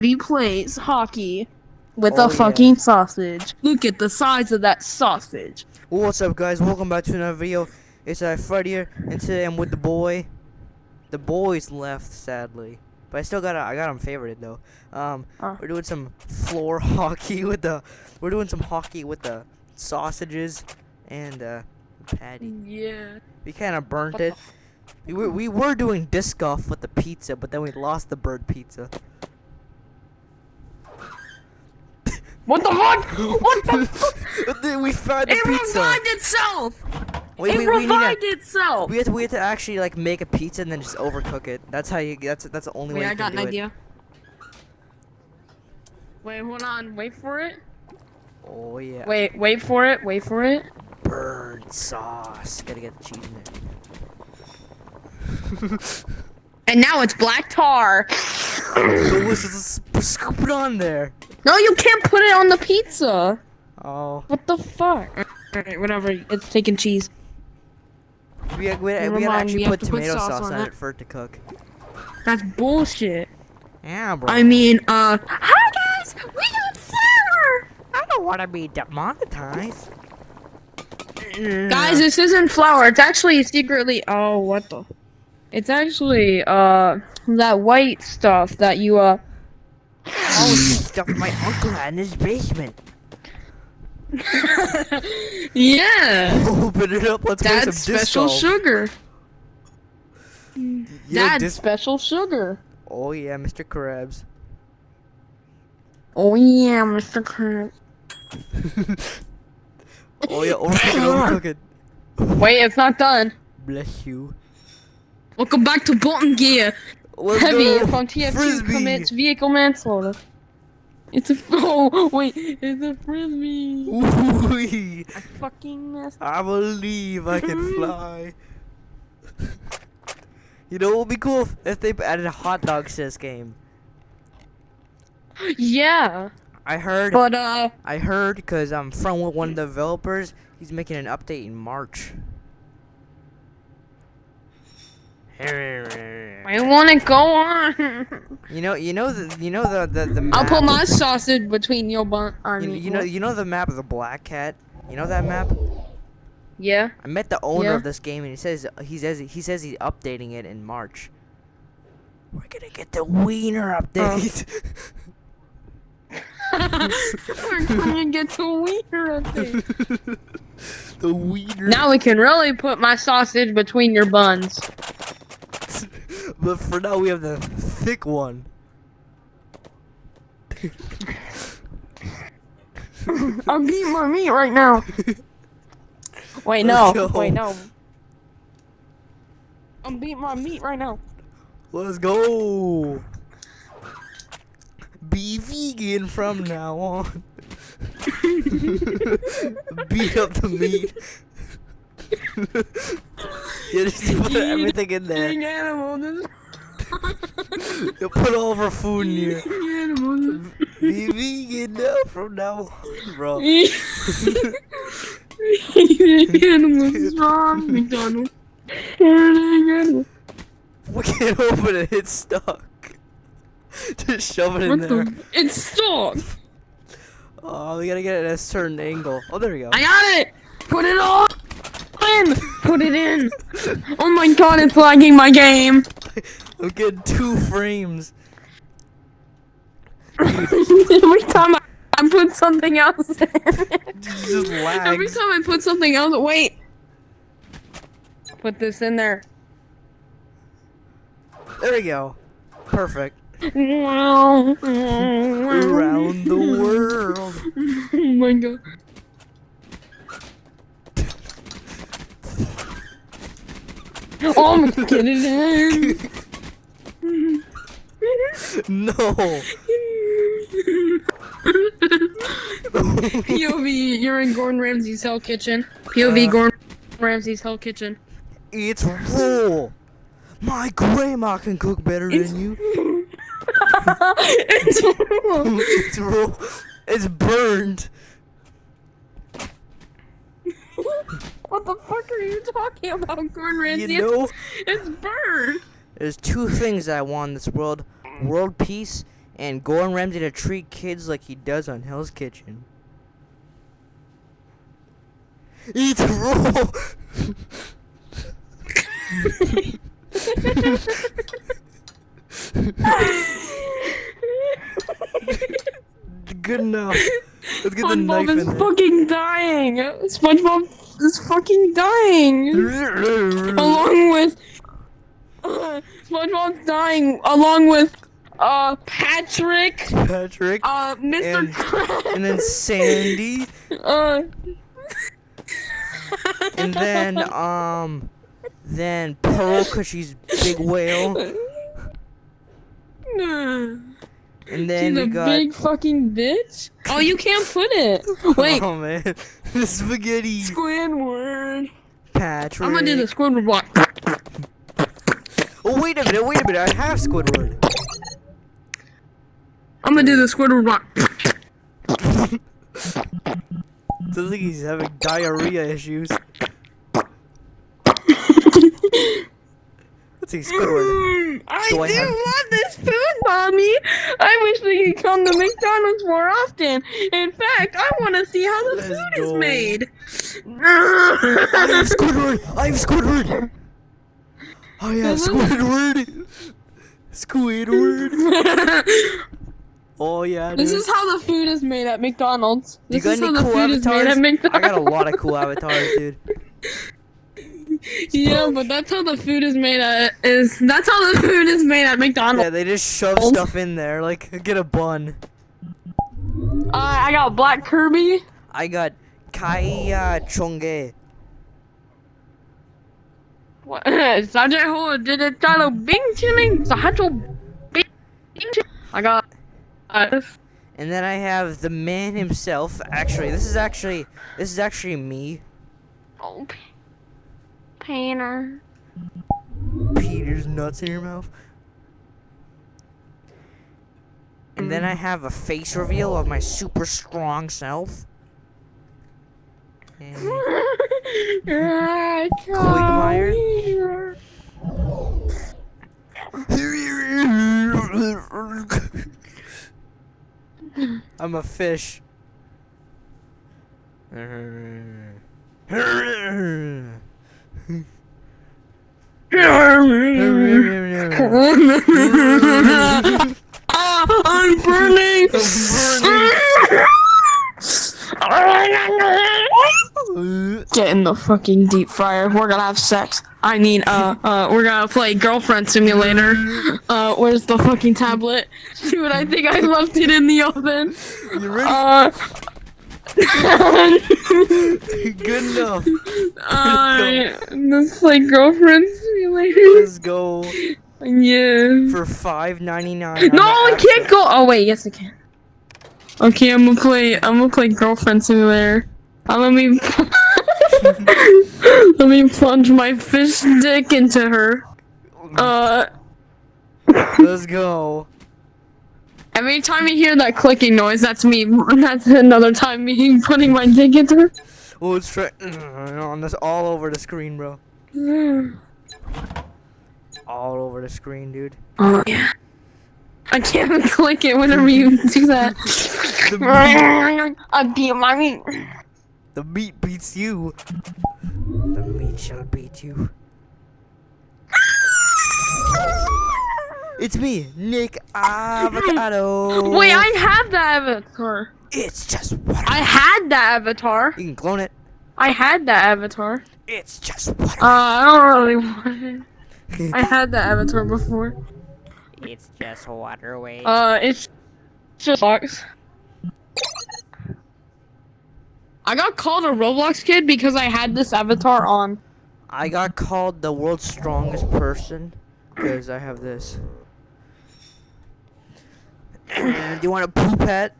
He plays hockey with a Oh, fucking yeah. sausage. Look at the size of that sausage. What's up, guys? Welcome back to another video. It's Fred here, and today I'm with the boy. The boys left, sadly, but I got him favorited though. We're doing some floor hockey with the. We're doing some hockey with the sausages and patty. Yeah. We kind of burnt it. We were doing disc golf with the pizza, but then we lost the bird pizza. What the fuck? What the fuck? We found the It pizza. revived itself! Wait, It revived itself! We have to actually like make a pizza and then just overcook it. That's how you. That's the only way Wait, you I got can an do it. idea. Wait, hold on. Wait for it. Oh yeah. Wait for it. Wait for it. Bird sauce. Gotta get the cheese in there. And now it's black tar. Delicious. Scoop it on there. No, you can't put it on the pizza. Oh. What the fuck? Alright, whatever. It's taking cheese. We Never gotta mind, actually we have put to put tomato sauce sauce on on it. it for it to cook. That's bullshit. Yeah, bro. I mean, hi guys! We got flour! I don't want to be demonetized. Guys, this isn't flour. It's actually secretly. Oh, what the? It's actually that white stuff that you all the stuff my uncle had in his basement. Yeah. Open it up. Let's play some That's disc special golf. sugar. You know, That's special sugar. Oh yeah, Mr. Krabs. Oh yeah, Mr. Krabs. Oh yeah, overcook it. Wait, it's not done. Bless you. Welcome back to Bolton Gear. Let's Heavy go. from TF2 Frisbee. commits vehicle manslaughter. It's a wait, it's a frisbee. Ooh-wee. I fucking messed. I believe I can fly. You know what would be cool if they added hot dogs to this game? Yeah, I heard because I'm from one of the developers. He's making an update in March. I want to go on. You know the map. I'll put my sausage between your bun. You know the map of the Black Cat. You know that map? Yeah. I met the owner Yeah. of this game, and he says he's updating it in March. We're gonna get the wiener update. We're gonna get to wiener update. The wiener. Now we can really put my sausage between your buns. But for now, we have the thick one. I'm beating my meat right now. Wait, no. Let's go. Wait, no. I'm beating my meat right now. Let's go. Be vegan from now on. Beat up the meat. You just put everything in there. Eating animals. You put all of our food in here. Eating animals. Be vegan now from now on, bro. Eating animals is wrong, McDonald's. Eating animals. We can't open it. It's stuck. Just shove it in What there. the? It's stuck. Oh, we gotta get it at a certain angle. Oh, there we go. I got it. Put it on. Put it in. Oh my god, it's lagging my game. I'm getting 2 frames. Every time I put something else in. Just lags. Every time I put something else, wait. Put this in there. There we go. Perfect. Around Around the world. Oh my god. Oh, I'm gonna get it in. No. POV, you're in Gordon Ramsay's Hell Kitchen. POV, Gordon Ramsay's Hell Kitchen. It's raw. My grandma can cook better than you. It's It's raw. It's burned. What the fuck are you talking about, Gordon Ramsay? You know, It's burned. there's 2 things I want in this world: world peace and Gordon Ramsay to treat kids like he does on Hell's Kitchen. Eat raw. Good enough. Let's get the knife SpongeBob in is there. fucking dying. SpongeBob is fucking dying. Along with SpongeBob's dying. Along with Patrick. Patrick. Mr. Krabs. And then Sandy. And then Pearl, cause she's big whale. And then She's we a got. big fucking bitch. Oh, you can't put it. Wait. Oh man, the spaghetti. Squidward. Patrick. I'm gonna do the Squidward block. Oh wait a minute! I have Squidward. I'm gonna do the Squidward block. Sounds like he's having diarrhea issues. Let's see, Squidward. I do love this food, Mommy. I wish we could come to McDonald's more often. In fact, I want to see how the food is made. I have Squidward! I have Squidward! I have Squidward! Squidward! Oh yeah, dude. This is how the food is made at McDonald's. You This got is any how the cool food is made at avatars? McDonald's. I got a lot of cool avatars, dude. Yeah, but that's how the food is made at that's how the food is made at McDonald's. Yeah, they just shove stuff in there, like get a bun. I got Black Kirby. I got Kaya Chonge. What? Sajeho did it Bing Chilling Sahajo Bing. I got And then I have the man himself. Actually, this is actually me. Oh, Painter. Peter's nuts in your mouth. And then I have a face reveal of my super strong self. And Quagmire. I'm a fish. I'm burning. Get in the fucking deep fryer. We're gonna have sex. I mean, we're gonna play Girlfriend Simulator. Where's the fucking tablet? Dude, I think I left it in the oven. You ready? Good enough. Let's play Girlfriend Simulator. Let's go. Yeah. For $5.99. No, I can't go. Oh wait, yes I can. Okay, I'm gonna play Girlfriend Simulator. Let me plunge my fish dick into her. Let's go. Every time you hear that clicking noise, that's me. That's another time me putting my dick into her. Oh, let's try on this all over the screen, bro. All over the screen, dude. Oh yeah. I can't click it whenever you do that. I beat my meat. The meat beats you. The meat shall beat you. It's me, Nick Avocado. Wait, I have the avatar. It's just what I had the avatar. You can clone it. I had the avatar. It's just what I don't really want it. I had the avatar before. It's just waterway. It's just Roblox. I got called a Roblox kid because I had this avatar on. I got called the world's strongest person because I have this. Do you want a poop hat?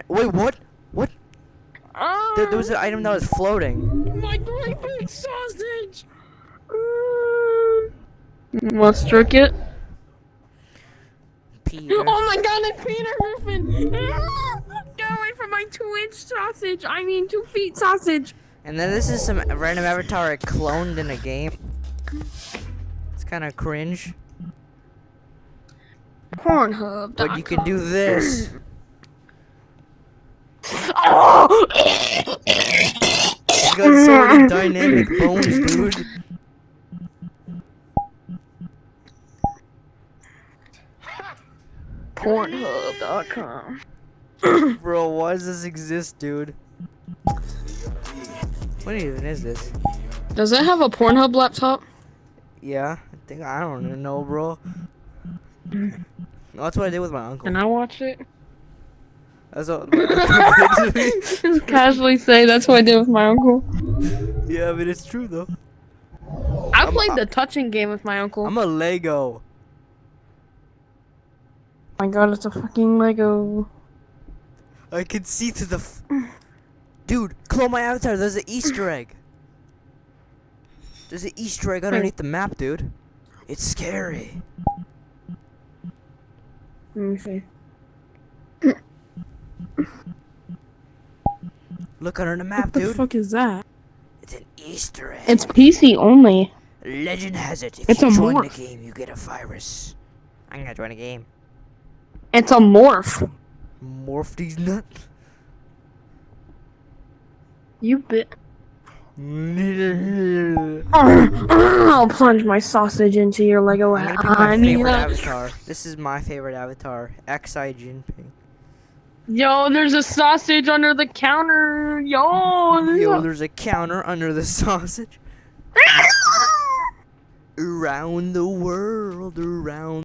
Wait, what? What? There was an item that was floating. My great big sausage! What struck it? Peter. Oh my god, it's Peter Griffin! Get away from my 2-inch sausage! I mean 2 feet sausage! And then this is some random avatar I cloned in a game. It's kind of cringe. Pornhub. But you can do this. Oh! It's got so many dynamic bones, dude. Pornhub.com. Bro, why does this exist, dude? What even is this? Does it have a Pornhub laptop? Yeah, I don't even know, bro. No, that's what I did with my uncle. Can I watch it? That's what my uncle did to me. Just casually say that's what I did with my uncle. Yeah, but it's true though. I played the touching game with my uncle. I'm a Lego. Oh my god, it's a fucking Lego. I can see through the. Dude, clone my avatar. There's an Easter egg. There's an Easter egg underneath the map, dude. It's scary. Let me see. Look under the map, What the dude. fuck is that? It's an Easter egg. It's PC only. Legend has it. If It's you a join morph. the game, you get a virus. I'm gonna join a game. It's a morph. Morph these nuts. You bit. I'll plunge my sausage into your Lego. I'm gonna pick my favorite avatar. This is my favorite avatar. Xi Jinping. Yo, there's a sausage under the counter. Yo, There's a counter under the sausage. Around the world, around.